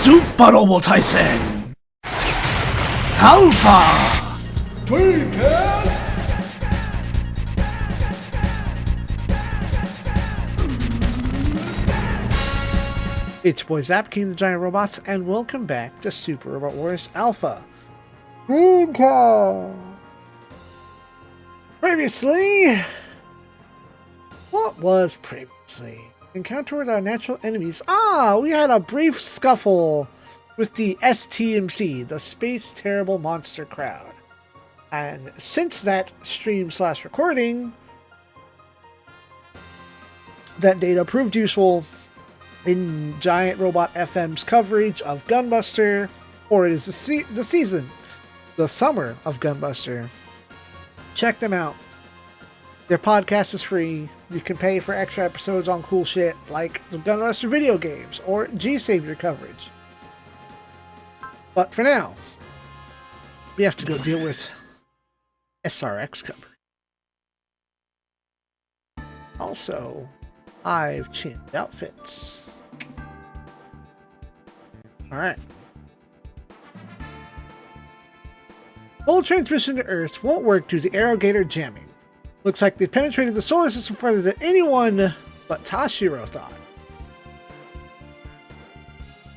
Super Robo Tyson Alpha Dreamcast. It's your boy Zap King the Giant Robots, and welcome back to Super Robot Wars Alpha Dreamcast. Previously, what was previously? Encounter with our natural enemies. We had a brief scuffle with the STMC, the Space Terrible Monster Crowd. And since that stream/recording, that data proved useful in Giant Robot FM's coverage of Gunbuster, or it is the season, the summer of Gunbuster. Check them out. Their podcast is free. You can pay for extra episodes on cool shit like the Gunbuster video games or G-Savior coverage. But for now, we have to go deal with SRX coverage. Also, I've changed outfits. Alright. Full transmission to Earth won't work due to Aerogator jamming. Looks like they've penetrated the solar system further than anyone but Tashiro thought.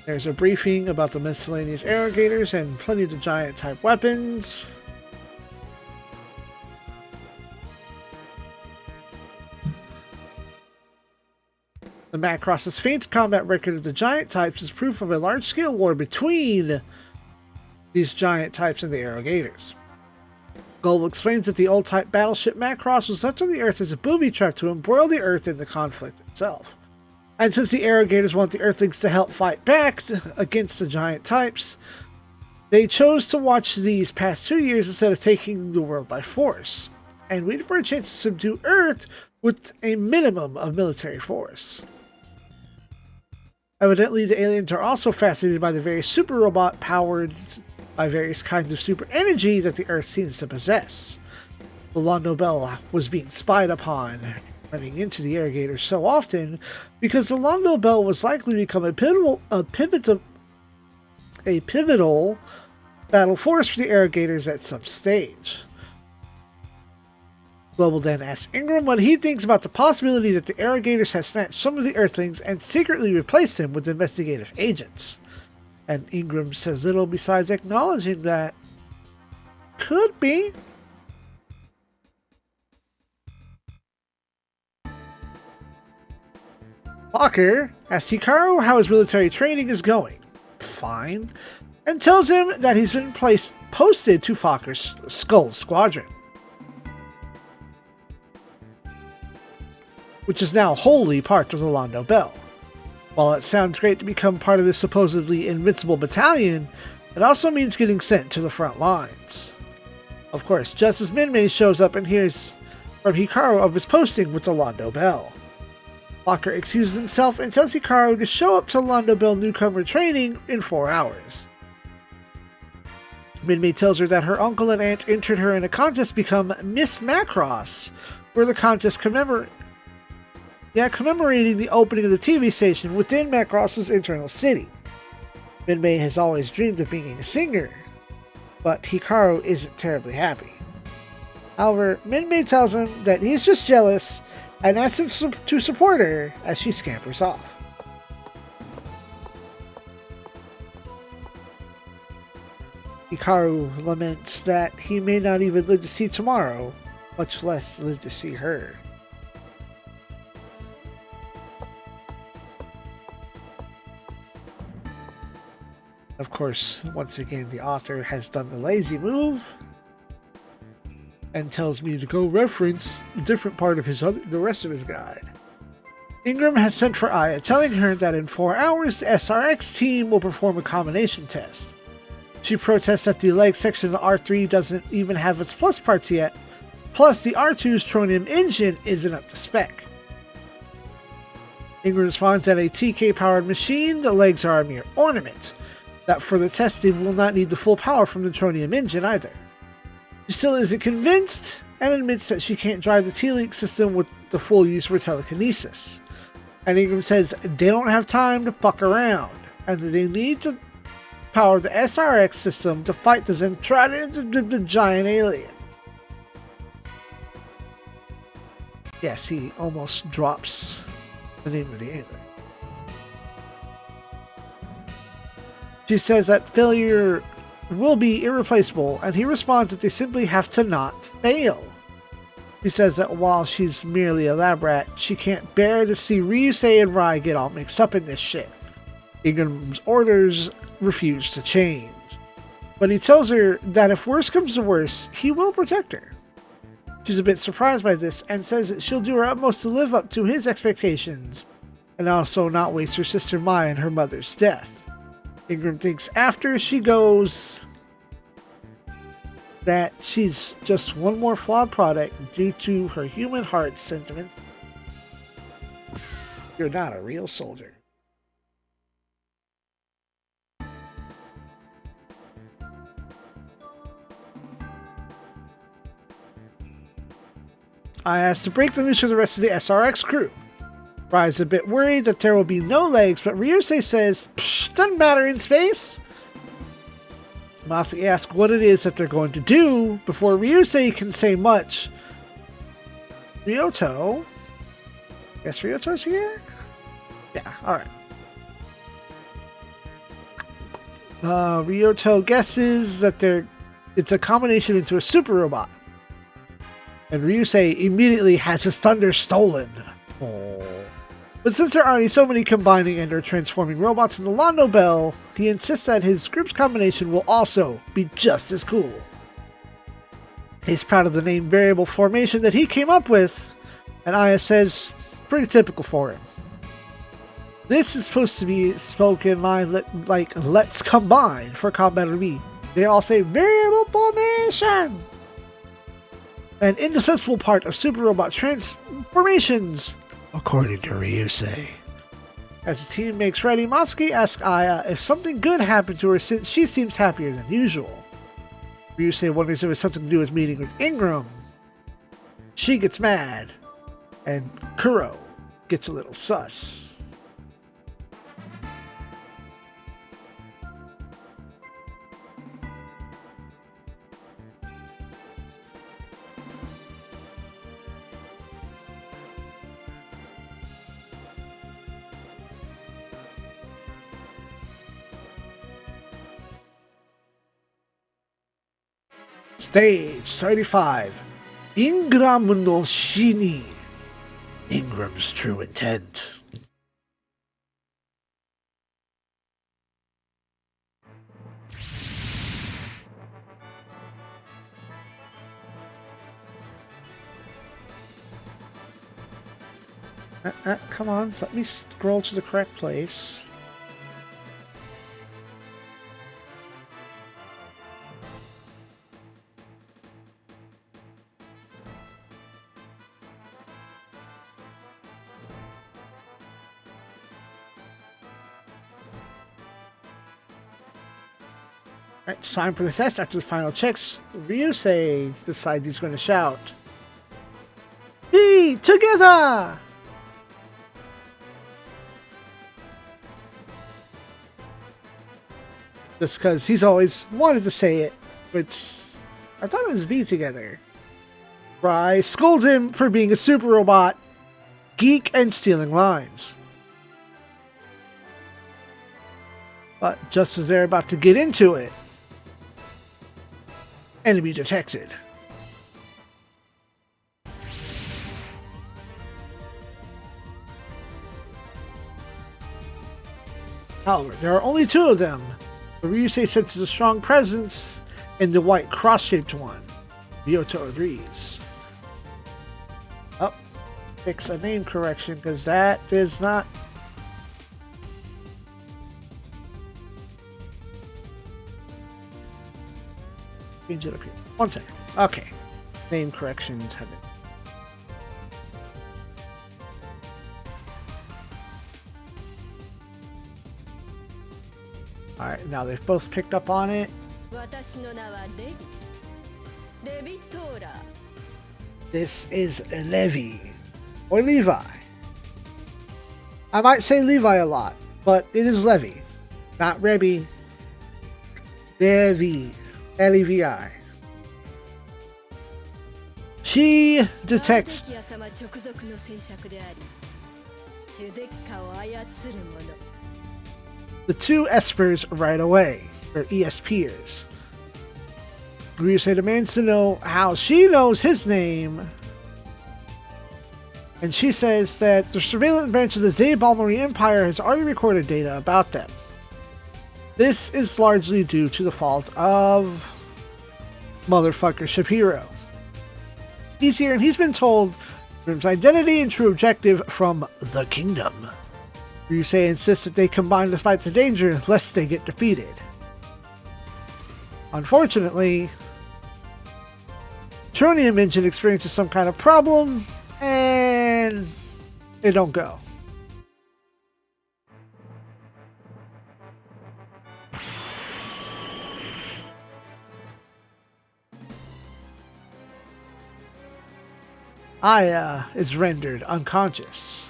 There's a briefing about the miscellaneous Aerogators and plenty of the giant-type weapons. The Macross's faint combat record of the giant types is proof of a large-scale war between these giant types and the Aerogators. Gold explains that the old-type battleship Macross was left on the Earth as a booby trap to embroil the Earth in the conflict itself. And since the Aerogators want the Earthlings to help fight back against the giant types, they chose to watch these past 2 years instead of taking the world by force, and waited for a chance to subdue Earth with a minimum of military force. Evidently, the aliens are also fascinated by the various super robot powered by various kinds of super energy that the Earth seems to possess. The Londo Bell was being spied upon, running into the Aerogators so often because the Londo Bell was likely to become a pivotal battle force for the Aerogators at some stage. Global then asks Ingram what he thinks about the possibility that the Aerogators have snatched some of the Earthlings and secretly replaced them with investigative agents. And Ingram says little besides acknowledging that could be. Walker asks Hikaru how his military training is going. Fine. And tells him that he's been posted to Fokker's Skull Squadron, which is now wholly part of the Londo Bell. While it sounds great to become part of this supposedly invincible battalion, it also means getting sent to the front lines. Of course, just as Minmay shows up and hears from Hikaru of his posting with the Londo Bell. Walker excuses himself and tells Hikaru to show up to Londo Bell newcomer training in 4 hours. Minmay tells her that her uncle and aunt entered her in a contest to become Miss Macross, where the contest commemorating the opening of the TV station within Macross's internal city. Minmay has always dreamed of being a singer, but Hikaru isn't terribly happy. However, Minmay tells him that he's just jealous and asks him to support her as she scampers off. Hikaru laments that he may not even live to see tomorrow, much less live to see her. Of course, once again, the author has done the lazy move and tells me to go reference a different part of the rest of his guide. Ingram has sent for Aya, telling her that in 4 hours, the SRX team will perform a combination test. She protests that the leg section of the R3 doesn't even have its plus parts yet, plus the R2's tronium engine isn't up to spec. Ingram responds that a TK-powered machine, the legs are a mere ornament, that for the testing will not need the full power from the tronium engine either. She still isn't convinced, and admits that she can't drive the T-Link system with the full use for telekinesis. And Ingram says they don't have time to fuck around. and that they need to power the SRX system to fight the the giant aliens. Yes, he almost drops the name of the alien. She says that failure will be irreplaceable, and he responds that they simply have to not fail. She says that while she's merely a lab rat, she can't bear to see Ryusei and Rai get all mixed up in this shit. Ingram's orders refuse to change, but he tells her that if worse comes to worse, he will protect her. She's a bit surprised by this and says that she'll do her utmost to live up to his expectations and also not waste her sister Maya and her mother's death. Ingram thinks after she goes that she's just one more flawed product due to her human heart sentiment. You're not a real soldier. I asked to break the news for the rest of the SRX crew. Rai's a bit worried that there will be no legs, but Ryusei says, psh, doesn't matter in space. Masi asks what it is that they're going to do before Ryusei can say much. Ryoto? Guess Ryoto's here? Yeah, alright. Ryoto guesses that it's a combination into a super robot. And Ryusei immediately has his thunder stolen. Oh. But since there are already so many combining and or transforming robots in the Londo Bell, he insists that his group's combination will also be just as cool. He's proud of the name variable formation that he came up with, and Aya says, pretty typical for him. This is supposed to be spoken line like let's combine for combat elite. They all say variable formation! An indispensable part of super robot transformations, according to Ryusei. As the team makes ready, Masuki asks Aya if something good happened to her since she seems happier than usual. Ryusei wonders if it's something to do with meeting with Ingram. She gets mad, and Kuro gets a little sus. Stage 35. Ingram no Shini. Ingram's true intent. Come on, let me scroll to the correct place. Alright, it's time for the test. After the final checks, Ryusei decides he's going to shout, "Be together!" Just because he's always wanted to say it, which I thought it was "be together." Rai scolds him for being a super robot, geek, and stealing lines. But just as they're about to get into it, enemy detected. However, there are only two of them. Ryusei senses a strong presence in the white cross-shaped one. Ryoto agrees. Oh, fix a name correction because that is not. Change it up here. 1 second. Okay. Name corrections have it. Alright, now they've both picked up on it. This is Levi. Or Levi. I might say Levi a lot, but it is Levi. Not Rebby. Levi. L-E-V-I. She detects the two espers right away, or ESPers. Ryusei demands to know how she knows his name, and she says that the surveillance branch of the Zebalmori Empire has already recorded data about them. This is largely due to the fault of motherfucker Shapiro. He's here and he's been told Grim's identity and true objective from the kingdom. Ryusei insists that they combine despite the danger lest they get defeated. Unfortunately, Tronium engine experiences some kind of problem and they don't go. Aya is rendered unconscious,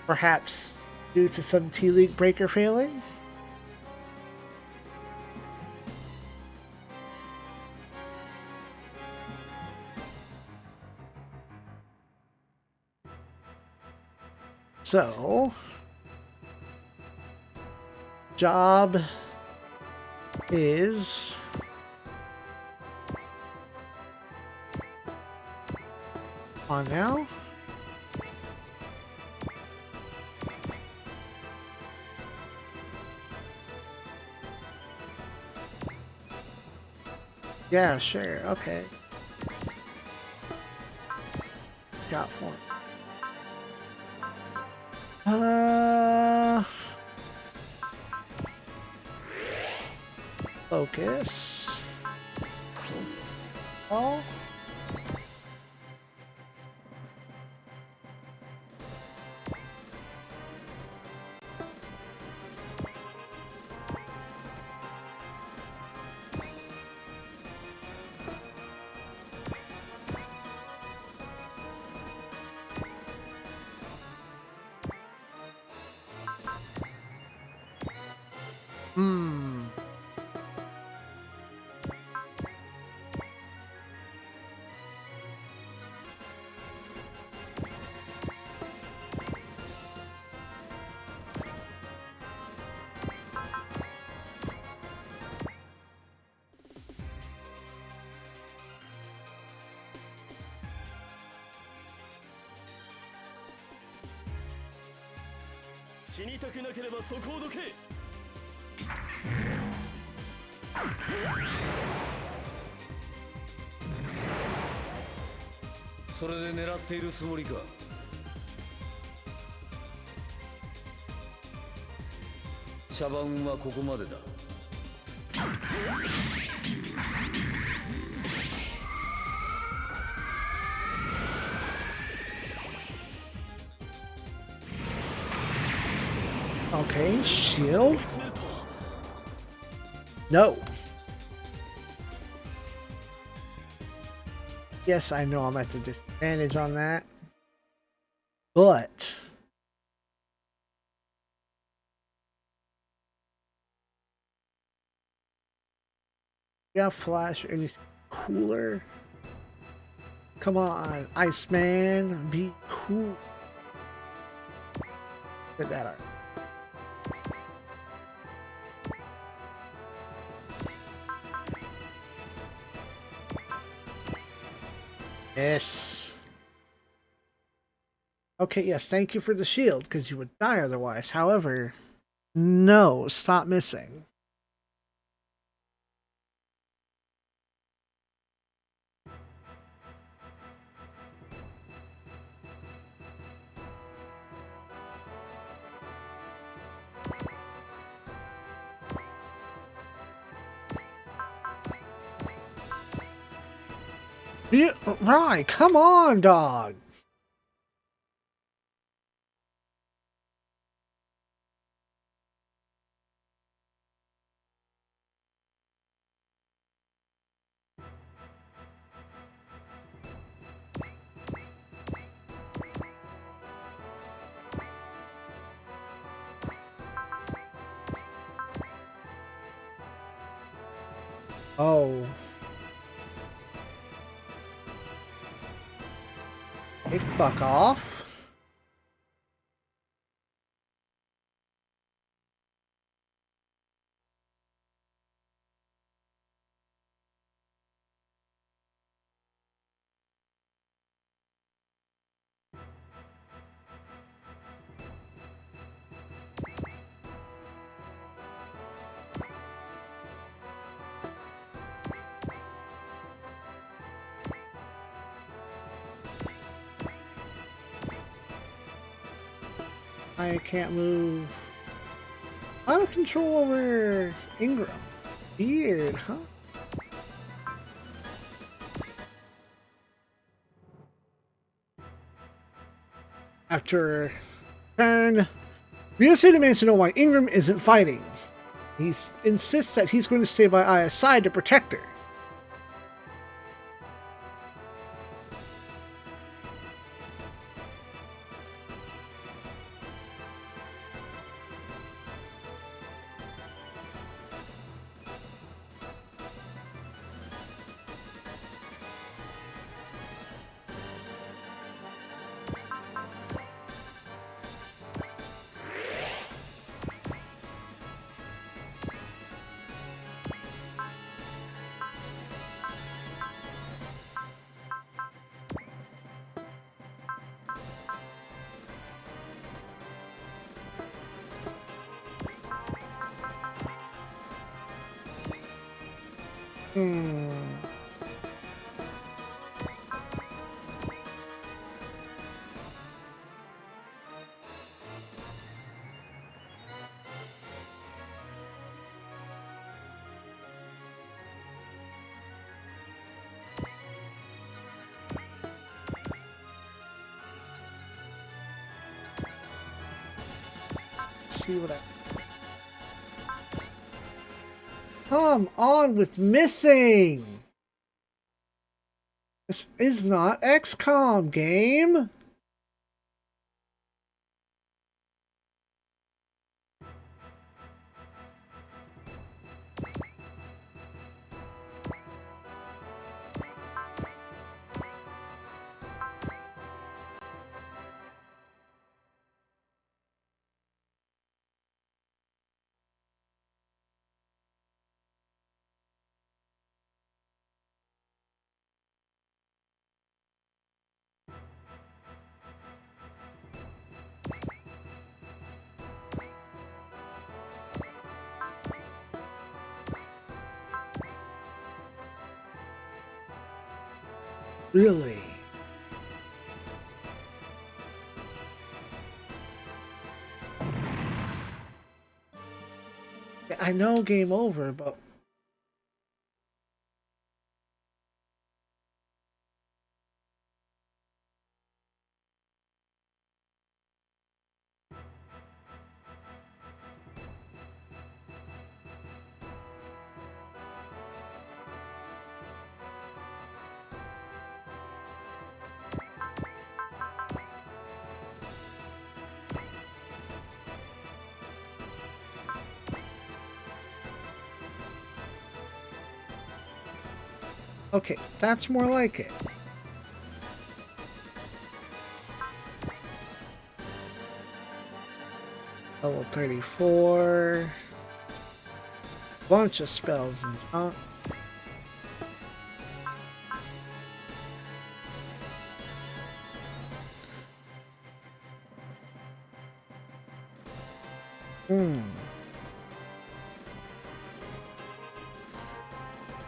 perhaps due to some T-Link breaker failing. So, job is on now. Yeah, sure, okay. Got one. Focus. Oh. Okay, shield? No. Yes, I know I'm at the disadvantage on that. But you got flash or anything cooler? Come on, Iceman, be cool. Look at that art. Yes. Okay, yes, thank you for the shield, because you would die otherwise. However, no, stop missing. Yeah, right, come on, dog. Oh. Hey, fuck off. I can't move. Out of control over Ingram. Weird, huh? After turn, Ryusuke demands to know why Ingram isn't fighting. He insists that he's going to stay by Aya's side to protect her. Let's see what I... Come on with missing! This is not XCOM, game! Really? I know game over, but... Okay, that's more like it. Level 34. Bunch of spells and junk.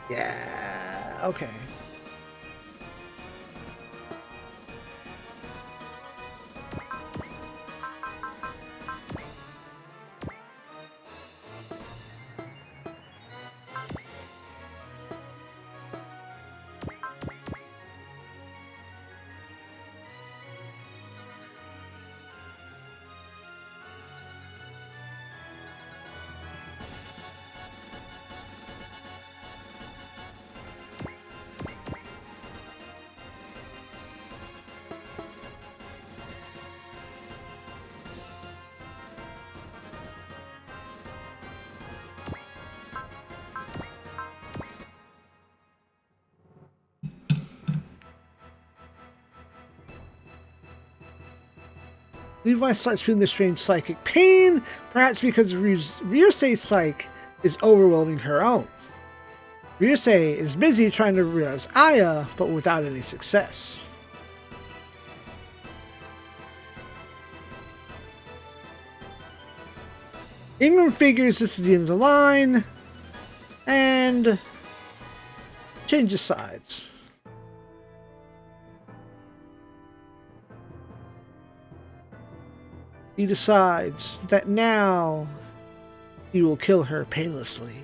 Yeah, okay. Levi starts feeling the strange psychic pain, perhaps because Ryusei's psyche is overwhelming her own. Ryusei is busy trying to rouse Aya, but without any success. Ingram figures this is the end of the line and changes sides. He decides that now he will kill her painlessly.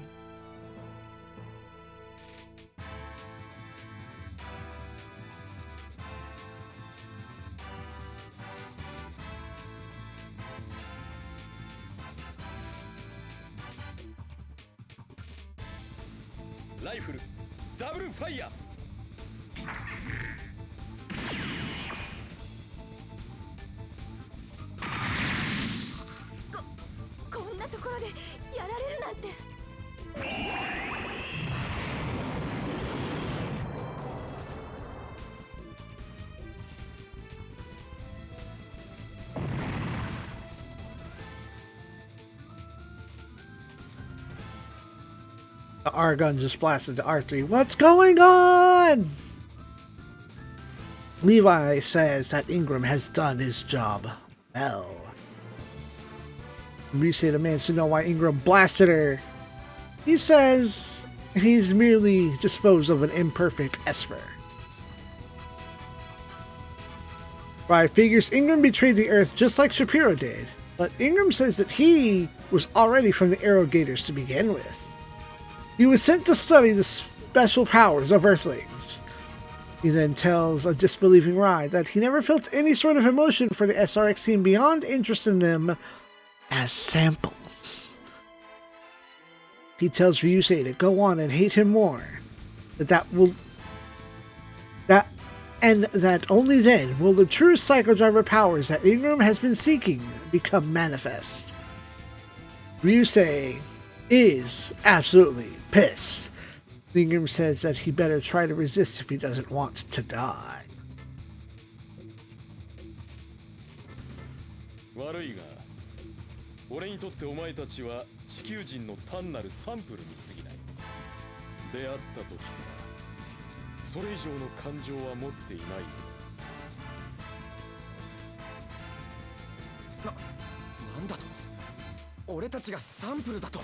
Rifle, double fire. こんなところでやられるなんて。The R gun just blasted to R3. What's going on? Levi says that Ingram has done his job well. Ryusei demands to know why Ingram blasted her. He says he's merely disposed of an imperfect Esper. Rai figures Ingram betrayed the Earth just like Shapiro did, but Ingram says that he was already from the Arrogators to begin with. He was sent to study the special powers of Earthlings. He then tells a disbelieving Rai that he never felt any sort of emotion for the SRX team beyond interest in them as samples. He tells Ryusei to go on and hate him more, that only then will the true psychodriver powers that Ingram has been seeking become manifest. Ryusei is absolutely pissed. Ingram says that he better try to resist if he doesn't want to die. 悪いが、俺にとってお前たちは地球人の単なるサンプルに過ぎない。出会った時からそれ以上の感情は持っていないよ。なんだと？俺たちがサンプルだと？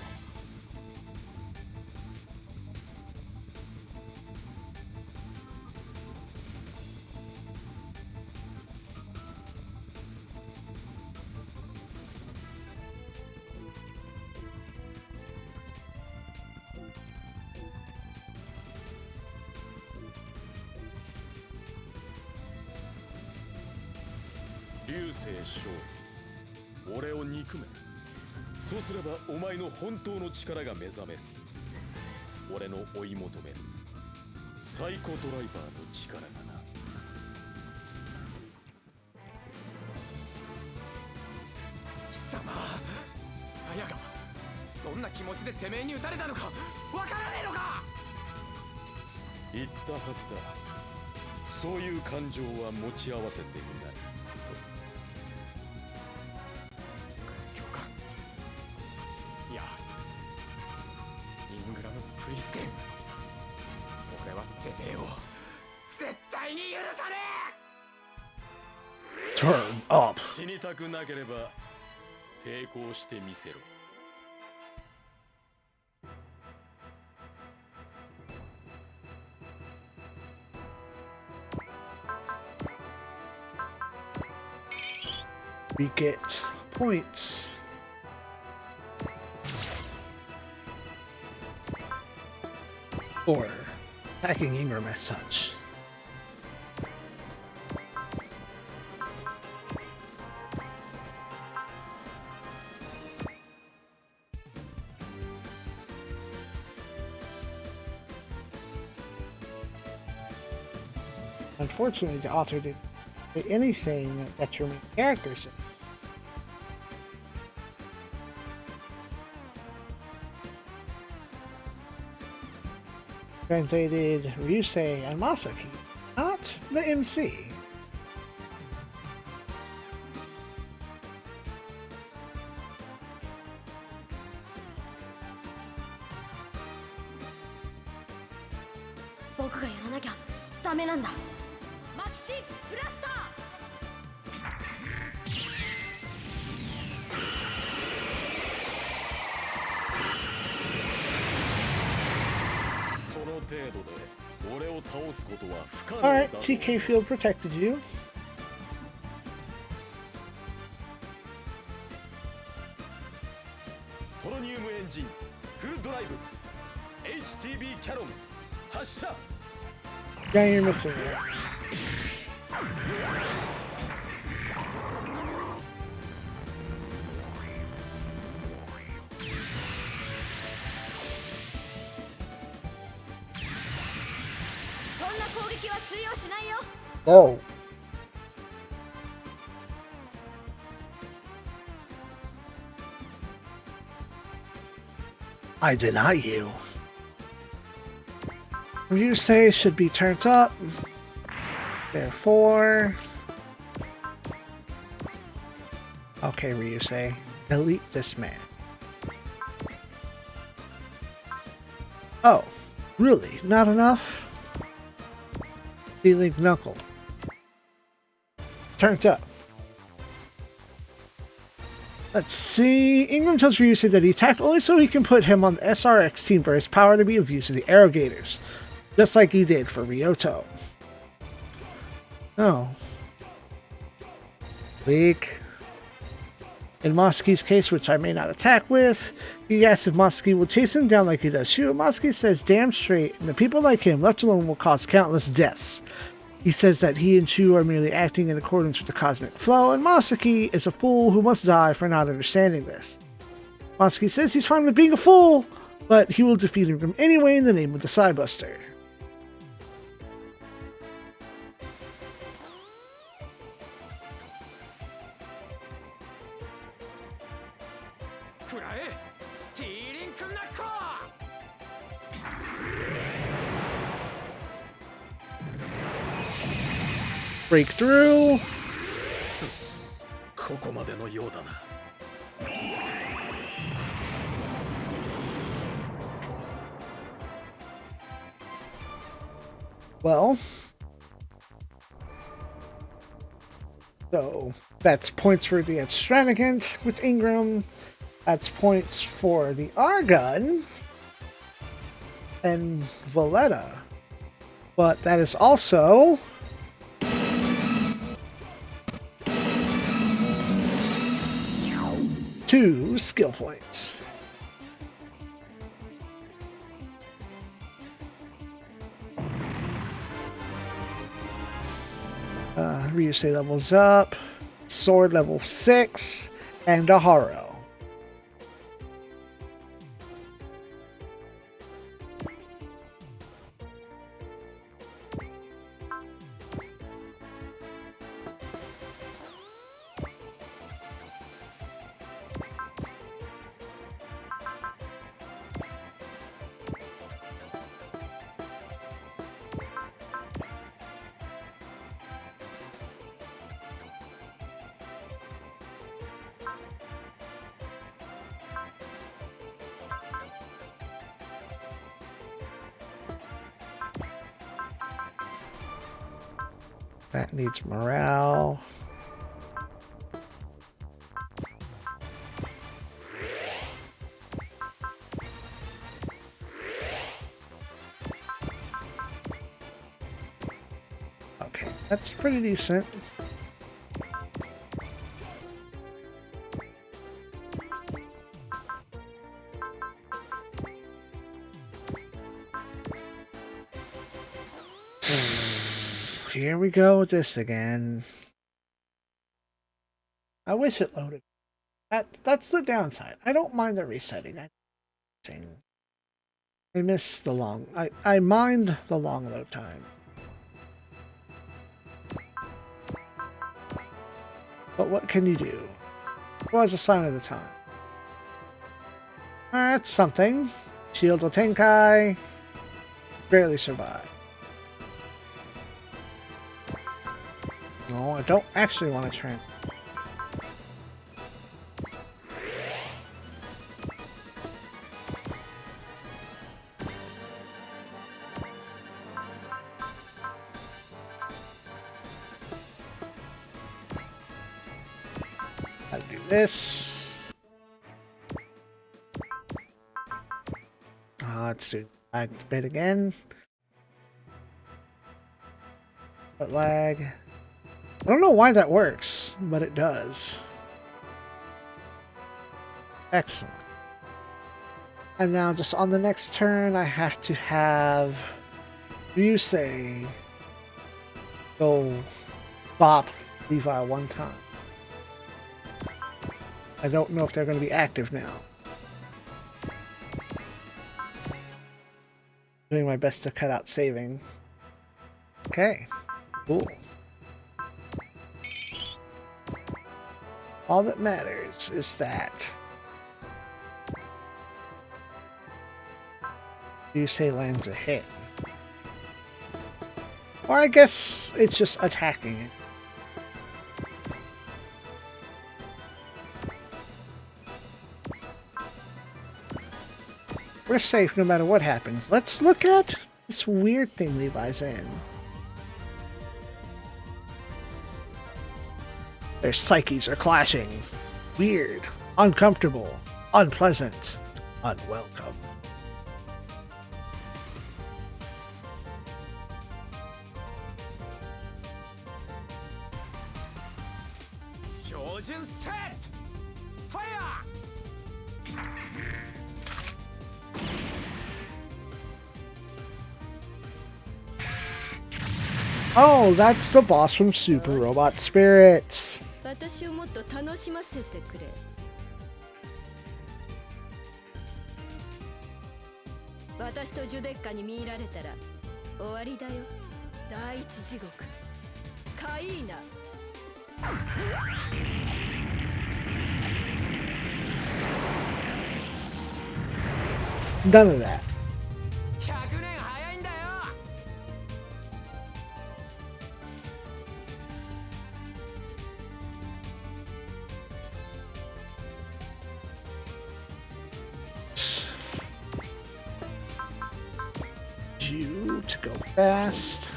流星将、俺を憎め。そうすればお前の本当の力が目覚める。俺の追い求めるサイコドライバーの力がな。貴様、綾がどんな気持ちでてめえに撃たれたのかわからねえのか。言ったはずだ。そういう感情は持ち合わせていない。 イングラム・プリステン、俺はてめえを絶対に許さねえ。 Turn up. 死にたくなければ抵抗してみせろ。 We get points. Or attacking Ingram as such. Unfortunately, the author didn't say anything that your main character said. Translated Ryusei and Masaki, not the MC. 僕がやらなきゃダメなんだ。マキシブラスター。その程度で俺を倒すことは不可能 Alright, だ。 TK Field protected you. トロニウムエンジンフルドライブ HTB キャノン発射。 Yeah, you're missing it. そんな攻撃は通用しないよ。 Oh. I deny you. Ryusei should be turned up. Therefore... Okay, Ryusei. Delete this man. Oh, really? Not enough? D-Link Knuckle. Turned up. Let's see. Ingram tells Ryusei that he attacked only so he can put him on the SRX team for his power to be of use to the Arrogators, just like he did for Ryoto. Oh. Weak. In Mosky's case, which I may not attack with, he asks if Mosky will chase him down like he does Shu. Mosky says damn straight, and the people like him left alone will cause countless deaths. He says that he and Shu are merely acting in accordance with the cosmic flow, and Masaki is a fool who must die for not understanding this. Masaki says he's fine with being a fool, but he will defeat him anyway in the name of the Psybuster. Break through. ここまでのようだな。 Well, so that's points for the Extravagant with Ingram. That's points for the Argon and Valletta. But that is also 2 skill points. Ryusei levels up, Sword level 6, and a Haro. That needs morale. Okay, that's pretty decent. Here we go with this again. I wish it loaded. That's the downside. I don't mind the resetting. I miss the long. I mind the long load time. But what can you do? It was a sign of the time. That's something. Shield will Tenkai. Barely survive. No, I don't actually want to train. this. Let's do lag bit again. But lag. I don't know why that works, but it does. Excellent. And now just on the next turn, I have to have Ryusei go bop Levi one time. I don't know if they're going to be active now. Doing my best to cut out saving. Okay, cool. All that matters is that Ryusei lands a hit. Or I guess it's just attacking it. We're safe no matter what happens. Let's look at this weird thing Levi's in. Their psyches are clashing. Weird, uncomfortable, unpleasant, unwelcome. Set! Fire! Oh, that's the boss from Super Robot Spirit. 私をもっと楽しませてくれ。私とジュデッカに見入られたら終わりだよ。第一地獄。カイーナ。None of that. 100年早いんだよ。You to go fast.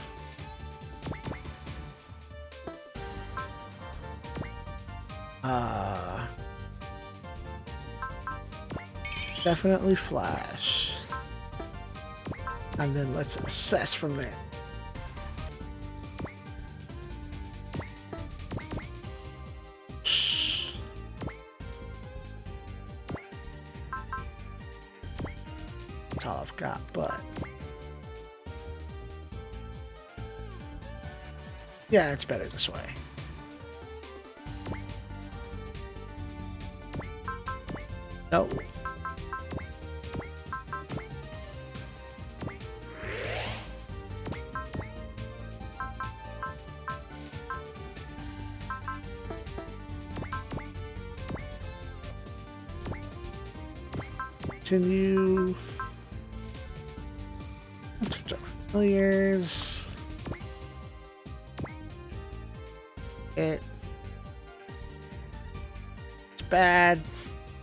Definitely flash. And then let's assess from there. That's all I've got, but yeah, it's better this way. No. Continue. Let's our familiars. It's bad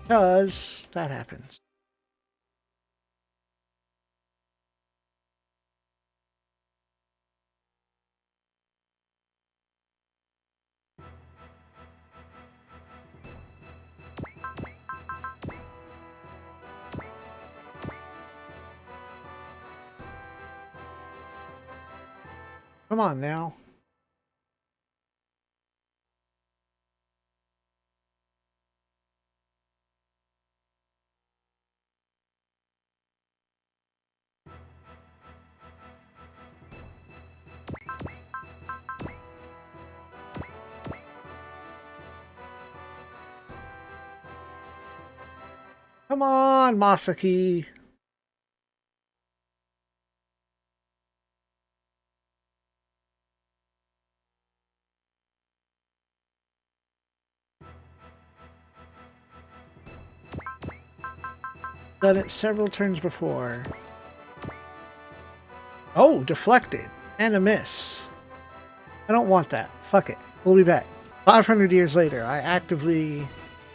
because that happens. Come on now. Come on, Masaki. Done it several turns before. Oh, deflected. And a miss. I don't want that. Fuck it. We'll be back. 500 years later, I actively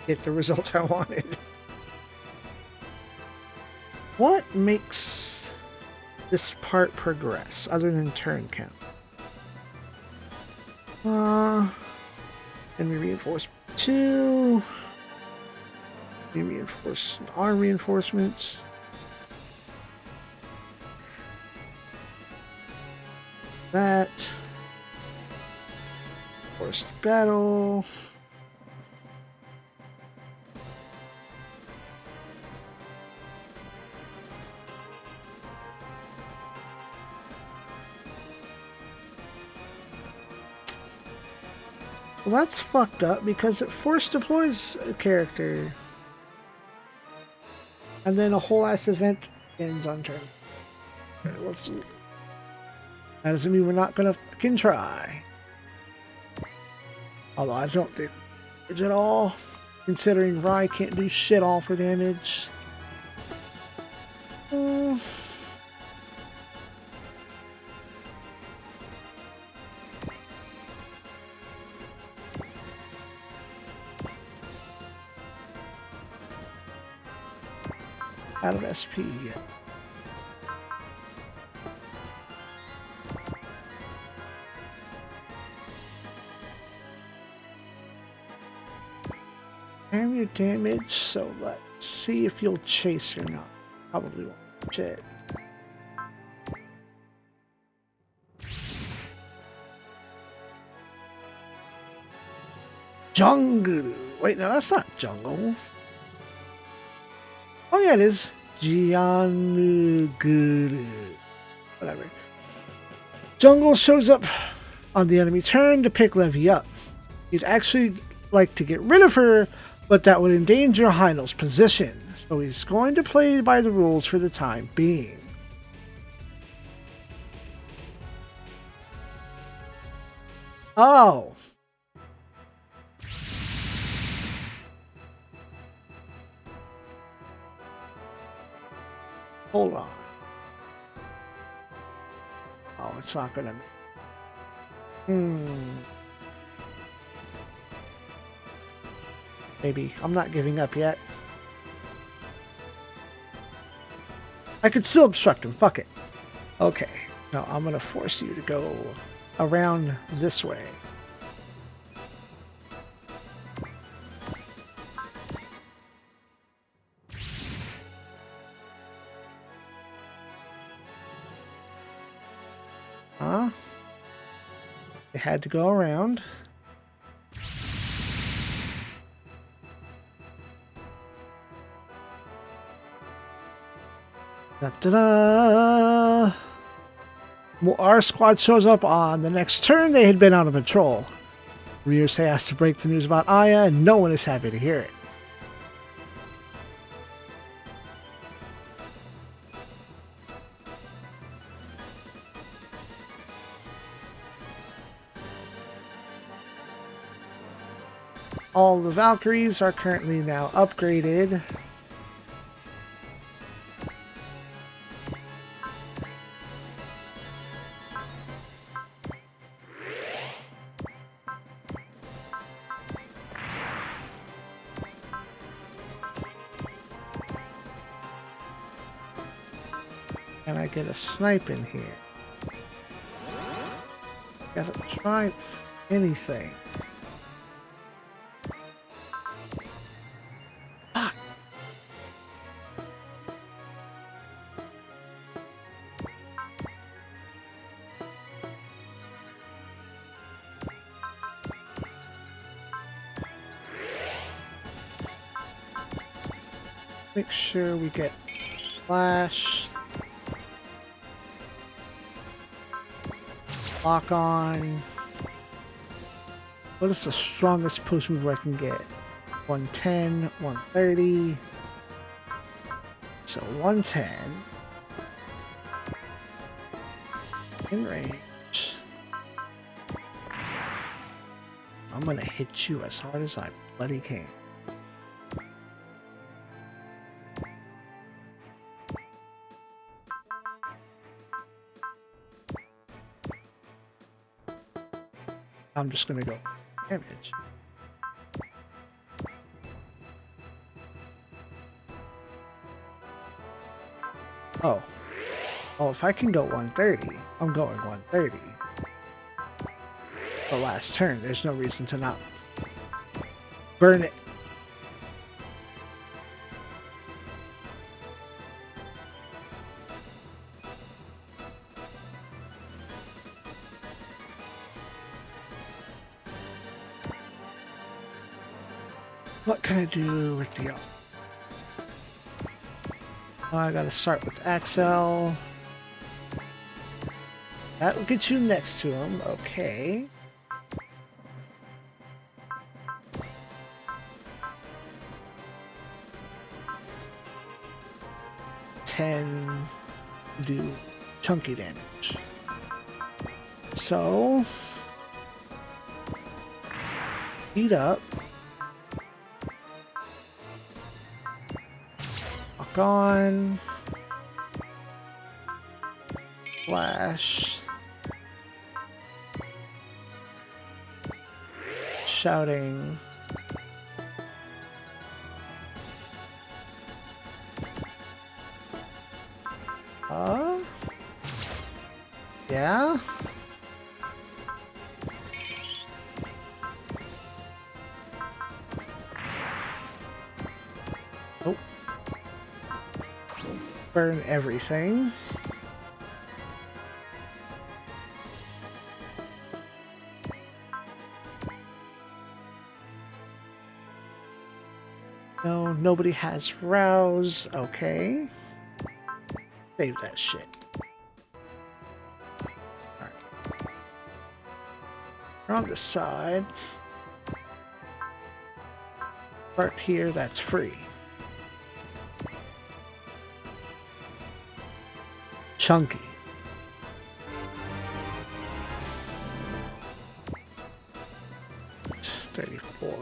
get the result I wanted. What makes this part progress other than turn count? Enemy reinforcements. 2. Arm reinforcements. That. Forced battle. Well, that's fucked up because it force deploys a character. And then a whole ass event ends on turn. Alright, let's see. That doesn't mean we're not gonna fucking try. Although I don't think damage at all, considering Rye can't do shit all for damage. Out of SP yet. And your damage, so let's see if you'll chase or not. Probably won't. Shit. Jungle. Wait, no, that's not jungle. Oh yeah, it is. Gianguru. Whatever. Jungle shows up on the enemy turn to pick Levy up. You'd actually like to get rid of her, but that would endanger Heinel's position. So he's going to play by the rules for the time being. Oh. Hold on. Oh, it's not gonna... Maybe. I'm not giving up yet. I could still obstruct him. Fuck it. Okay. Now I'm gonna force you to go around this way. Huh? It had to go around. Da-da-da! Well, our squad shows up on the next turn. They had been out of patrol. Ryusei has to break the news about Aya, and no one is happy to hear it. All the Valkyries are currently now upgraded. Can I get a snipe in here? Gotta try anything. Fuck. Make sure we get flash. Lock on. What is the strongest push move I can get? 110, 130. So 110. In range. I'm gonna hit you as hard as I bloody can. I'm just gonna go damage. Oh. Oh, if I can go 130, I'm going 130. The last turn, there's no reason to not. Burn it. What can I do with the... Oh, I gotta start with Axel. That'll get you next to him. Okay. Do chunky damage. So heat up. Lock on. Flash. Shouting. Yeah. Oh. Burn everything. No, nobody has rouse. Okay. Save that shit. On the side, part here that's free. Chunky. It's 34.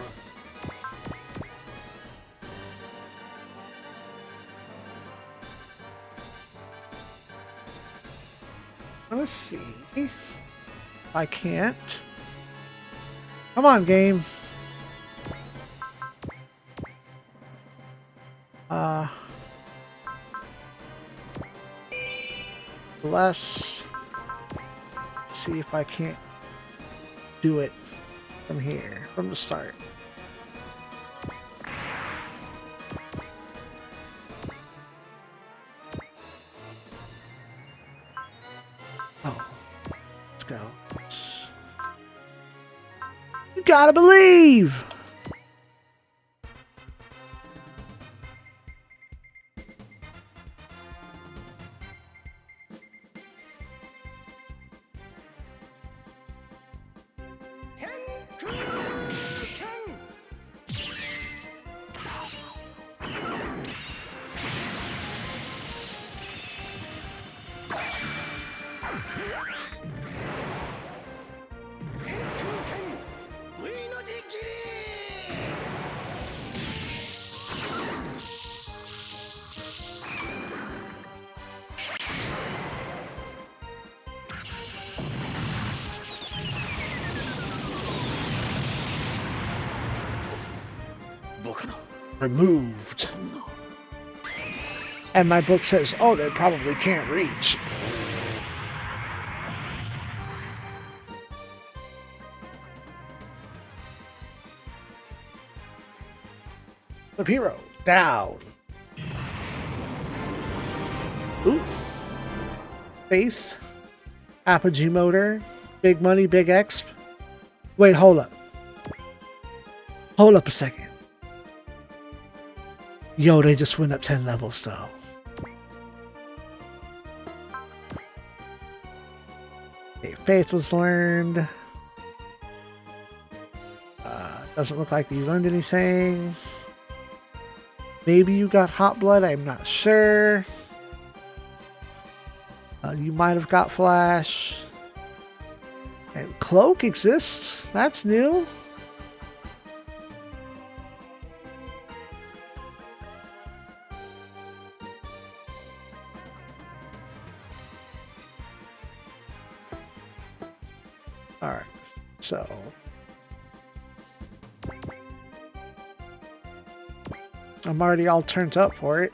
Let's see. I can't. Come on, game. Let's see if I can't do it from here, from the start. Oh, let's go. You gotta believe! Removed. And my book says, oh, they probably can't reach. The hero down. Ooh. Faith. Apogee motor. Big money, big exp. Wait, hold up. Hold up a second. Yo, they just went up 10 levels though. Okay, Faith was learned. Doesn't look like you learned anything. Maybe you got Hot Blood, I'm not sure. You might have got Flash. And Cloak exists. That's new. Alright, so I'm already all turned up for it.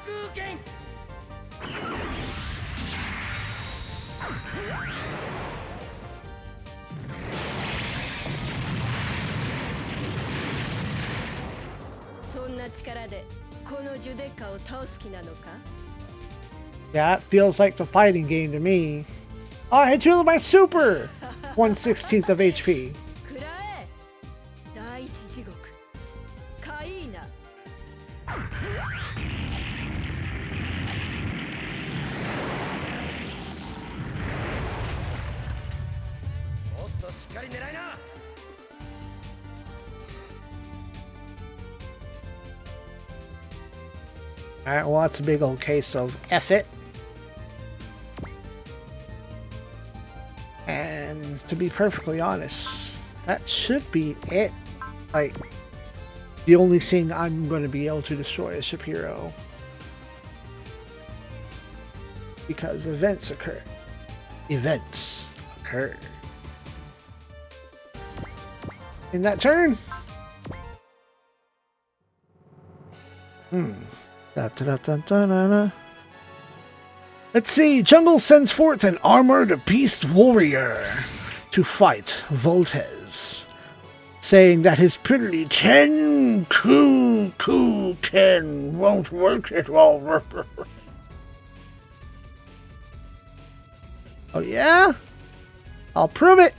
空剣 そんな力でこのジュデッカを倒す気なのか Yeah, it feels like the fighting game to me. Oh, I hit you with my super! 1/16 of HP. くらえ第一地獄カイーナ もっとしっかり狙いな Alright, well, that's a big old case of F it. And to be perfectly honest, that should be it. Like, the only thing I'm going to be able to destroy is Shapiro. Because events occur. Events occur. In that turn? Da, da, da, da, da, da, da. Let's see. Jungle sends forth an armored beast warrior to fight Voltez, saying that his pretty Tenku Ken won't work at all. Oh yeah? I'll prove it.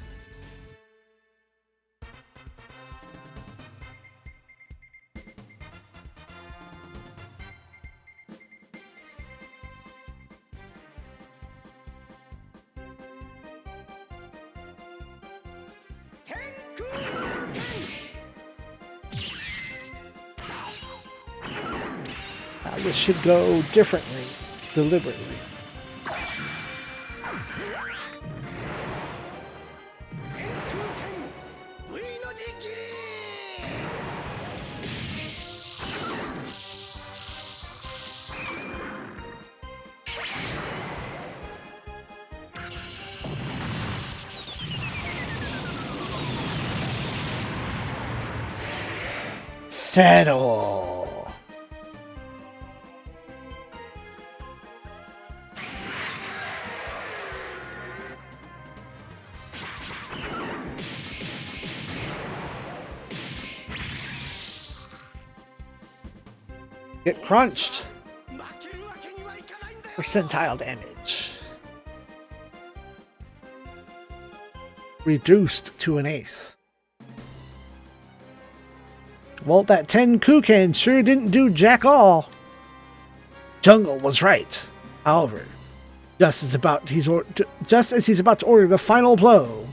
This should go differently, deliberately. Settle. Get crunched. Percentile damage. Reduced to an eighth. Well, that 10 Kukan sure didn't do jack all. Jungle was right. However, just as he's about to order the final blow,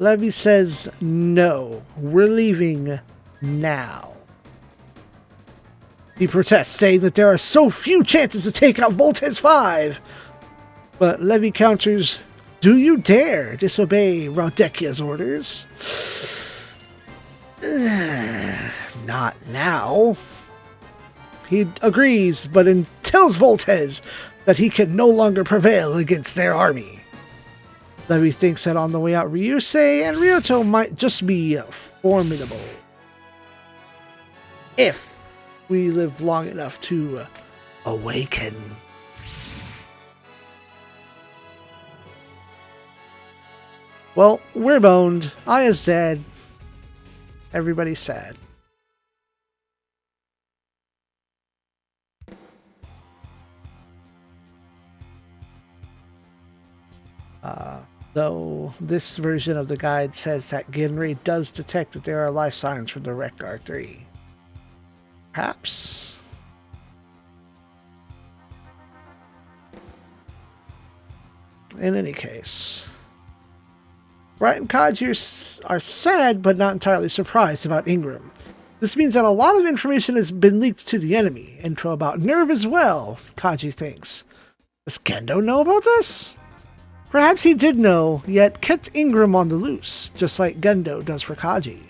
Levy says, no, we're leaving now. He protests, saying that there are so few chances to take out Voltez 5. But Levy counters, do you dare disobey Raudekia's orders? Not now. He agrees, but tells Voltez that he can no longer prevail against their army. Levy thinks that on the way out, Ryusei and Ryoto might just be formidable. If we live long enough to awaken. Well, we're boned. Aya's dead. Everybody's sad. Though this version of the guide says that Genri does detect that there are life signs from the wreck R3. Perhaps? In any case, Bright and Kaji are sad but not entirely surprised about Ingram. This means that a lot of information has been leaked to the enemy, info about Nerve as well, Kaji thinks. Does Gendo know about this? Perhaps he did know, yet kept Ingram on the loose, just like Gendo does for Kaji.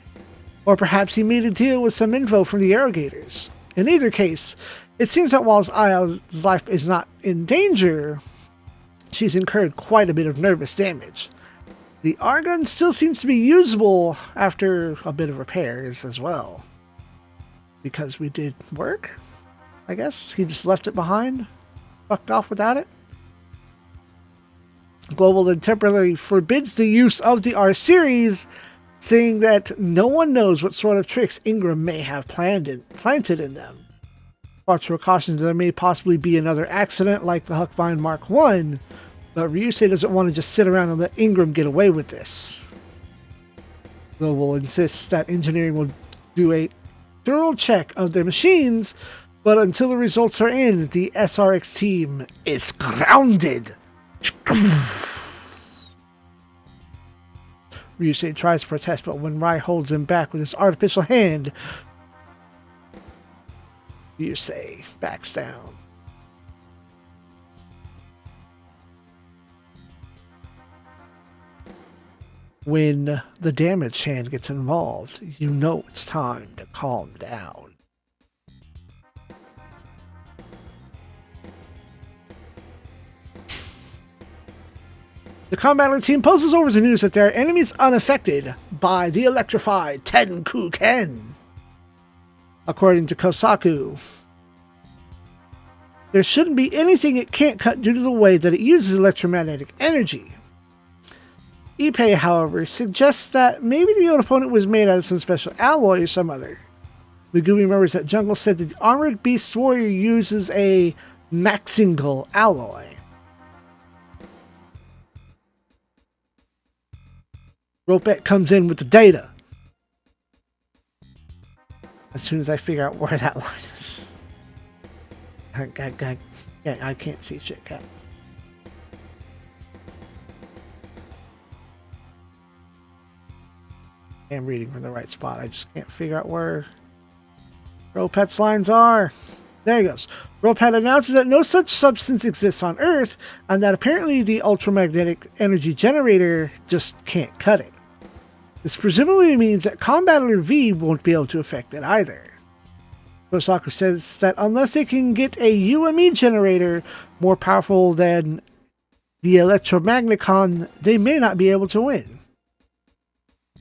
Or perhaps he made a deal with some info from the Arrogators. In either case, it seems that whilst Aya's life is not in danger, she's incurred quite a bit of nervous damage. The Argon still seems to be usable after a bit of repairs as well. Because we did work, I guess. He just left it behind. Fucked off without it. Global then temporarily forbids the use of the R-Series, saying that no one knows what sort of tricks Ingram may have planted in them. Quattro cautions there may possibly be another accident like the Huckbind Mark I, but Ryusei doesn't want to just sit around and let Ingram get away with this. Global insists that engineering will do a thorough check of their machines, but until the results are in, the SRX team is grounded. Ryusei tries to protest, but when Rai holds him back with his artificial hand, Ryusei backs down. When the damaged hand gets involved, you know it's time to calm down. The combatant team pulses over the news that their enemy is unaffected by the electrified Tenku-Ken. According to Kosaku, there shouldn't be anything it can't cut due to the way that it uses electromagnetic energy. Ippei, however, suggests that maybe the old opponent was made out of some special alloy or some other. Megumi remembers that Jungle said that the Armored Beast Warrior uses a Maxingal alloy. Ropet comes in with the data. As soon as I figure out where that line is. I can't see shit, Cap. I'm reading from the right spot. I just can't figure out where Ropet's lines are. There he goes. Ropet announces that no such substance exists on Earth, and that apparently the ultramagnetic energy generator just can't cut it. This presumably means that Combattler V won't be able to affect it either. Kosaku says that unless they can get a UME generator more powerful than the Electromagnicon, they may not be able to win.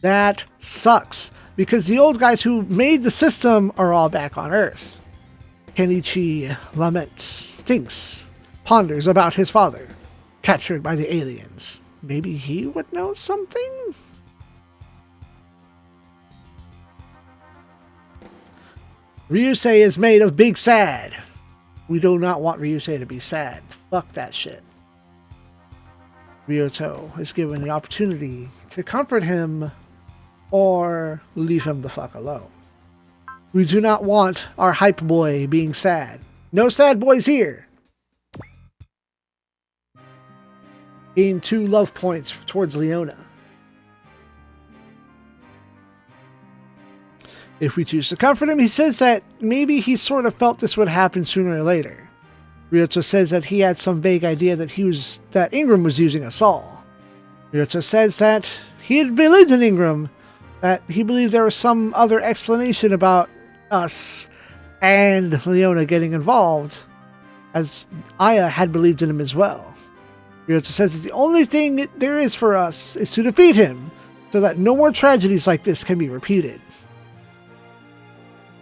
That sucks, because the old guys who made the system are all back on Earth. Kenichi laments, thinks, ponders about his father, captured by the aliens. Maybe he would know something? Ryusei is made of big sad. We do not want Ryusei to be sad. Fuck that shit. Ryoto is given the opportunity to comfort him or leave him the fuck alone. We do not want our hype boy being sad. No sad boys here. Gain 2 love points towards Leona. If we choose to comfort him, he says that maybe he sort of felt this would happen sooner or later. Ryoto says that he had some vague idea that Ingram was using us all. Ryoto says that he had believed in Ingram, that he believed there was some other explanation about us and Leona getting involved, as Aya had believed in him as well. Ryoto says that the only thing there is for us is to defeat him, so that no more tragedies like this can be repeated.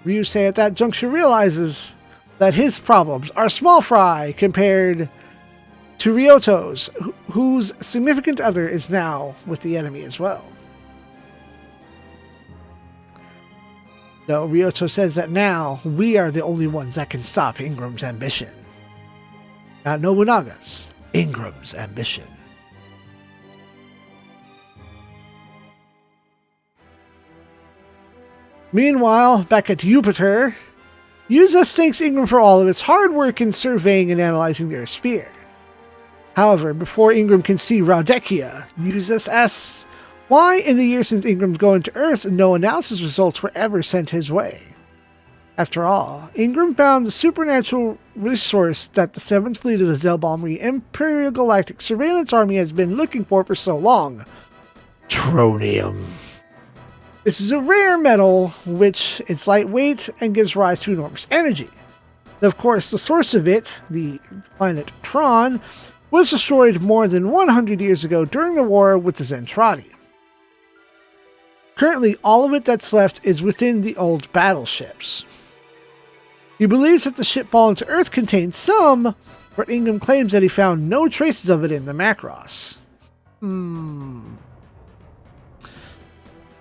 Ryusei at that juncture realizes that his problems are small fry compared to Ryoto's, whose significant other is now with the enemy as well. Though Ryoto says that now we are the only ones that can stop Ingram's ambition. Not Nobunaga's, Ingram's ambition. Meanwhile, back at Jupiter, Yuzas thanks Ingram for all of his hard work in surveying and analyzing their sphere. However, before Ingram can see Raudekia, Yuzas asks why in the years since Ingram's going to Earth, no analysis results were ever sent his way. After all, Ingram found the supernatural resource that the 7th Fleet of the Zelbalmri Imperial Galactic Surveillance Army has been looking for so long. Tronium. This is a rare metal, which is lightweight and gives rise to enormous energy. And of course, the source of it, the planet Tron, was destroyed more than 100 years ago during the war with the Zentradi. Currently, all of it that's left is within the old battleships. He believes that the ship fallen to Earth contained some, but Ingram claims that he found no traces of it in the Macross.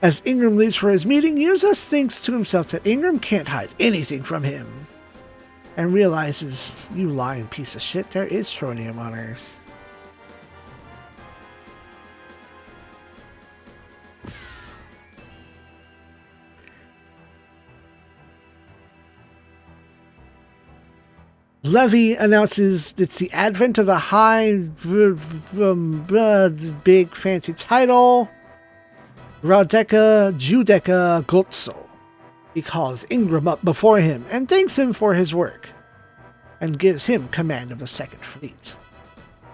As Ingram leaves for his meeting, Yuzas thinks to himself that Ingram can't hide anything from him, and realizes, you lying piece of shit, there is tronium on Earth. Levy announces it's the advent of the big fancy title, Radeka Judeka Gotso. He calls Ingram up before him and thanks him for his work, and gives him command of the Second Fleet.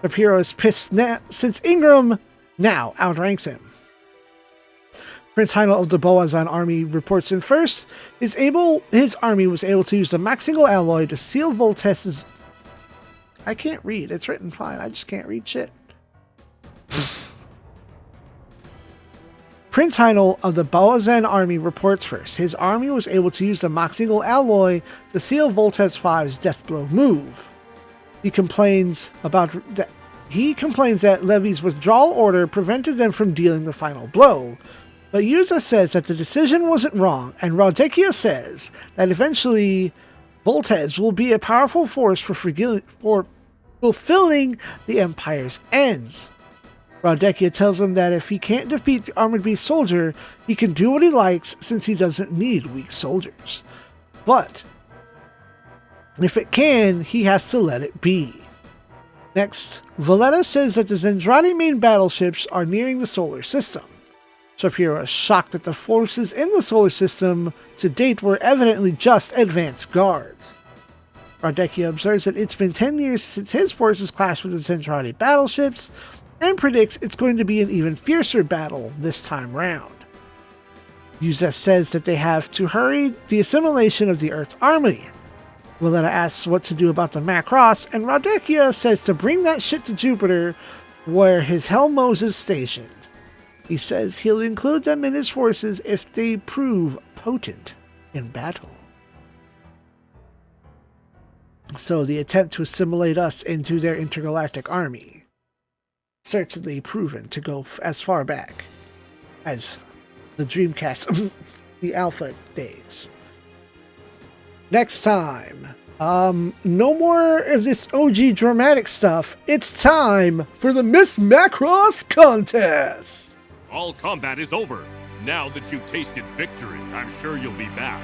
Shapiro is pissed since Ingram now outranks him. Prince Heinel of the Boazan army reports in first. His army was able to use the Maxingal alloy to seal Voltez's... I can't read. It's written fine. I just can't read shit. Prince Heinel of the Boazan army reports first. His army was able to use the Maxingal alloy to seal Voltez 5's Deathblow move. He complains that Levy's withdrawal order prevented them from dealing the final blow. But Yuza says that the decision wasn't wrong, and Raudekia says that eventually Voltez will be a powerful force for fulfilling the Empire's ends. Raudekia tells him that if he can't defeat the Armored Beast soldier, he can do what he likes since he doesn't need weak soldiers. But if it can, he has to let it be. Next, Valletta says that the Zentradi main battleships are nearing the solar system. Shapiro is shocked that the forces in the solar system to date were evidently just advanced guards. Raudekia observes that it's been 10 years since his forces clashed with the Zentradi battleships, and predicts it's going to be an even fiercer battle this time round. Yuzes says that they have to hurry the assimilation of the Earth army. Valletta asks what to do about the Macross, and Raudekia says to bring that shit to Jupiter, where his Helmos is stationed. He says he'll include them in his forces if they prove potent in battle. So the attempt to assimilate us into their intergalactic army certainly proven to go as far back as the Dreamcast, the Alpha days. Next time, no more of this OG dramatic stuff. It's time for the Miss Macross contest. All combat is over. Now that you've tasted victory, I'm sure you'll be back.